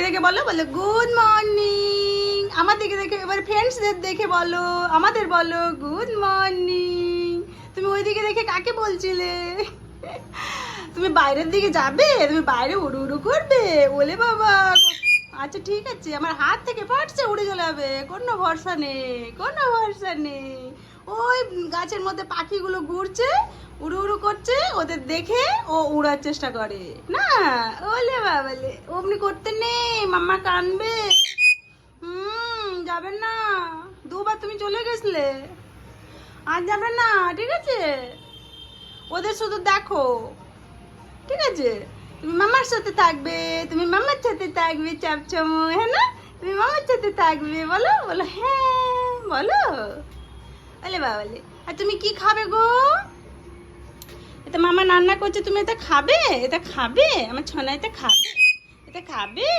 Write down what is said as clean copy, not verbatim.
দেখে বলো, বলো গুড মর্নিং। আমার দিকে দেখে, এবার ফ্রেন্ডসদের দেখে বলো, আমাদের বলো গুড মর্নিং। তুমি ওই দিকে দেখে কাকে বলছিলে? তুমি বাইরের দিকে যাবে, তুমি বাইরে উড়ু উড়ু করবে? ওলে বাবা, আচ্ছা ঠিক আছে, আমার হাত থেকে ফাটছে, উড়ে চলে যাবে, কোনো ভরসা নেই, কোনো ভরসা নেই। ওই গাছের মধ্যে পাখিগুলো ঘুরছে, উড়ু উড়ু করছে, ওদের দেখে ও উড়ার চেষ্টা করে না। ওলে বাবালে, অমনি করতে নেই, মাম্মা কানবে। যাবেন না, দুবার তুমি চলে গেছলে, আর যাবে না, ঠিক আছে? ওদের শুধু দেখো, ঠিক আছে? তুমি মামার সাথে থাকবে, তুমি মামার সাথে থাকবে, চাপচামো, হ্যাঁ না? তুমি মামার সাথে থাকবে, বলো, বলো হ্যাঁ, বলো। বলে বাবালে, আর তুমি কি খাবে গো? এটা মামা রান্না করছে, তুমি এটা খাবে? এটা খাবে? আমার ছনা এটা খাবে? এটা খাবে?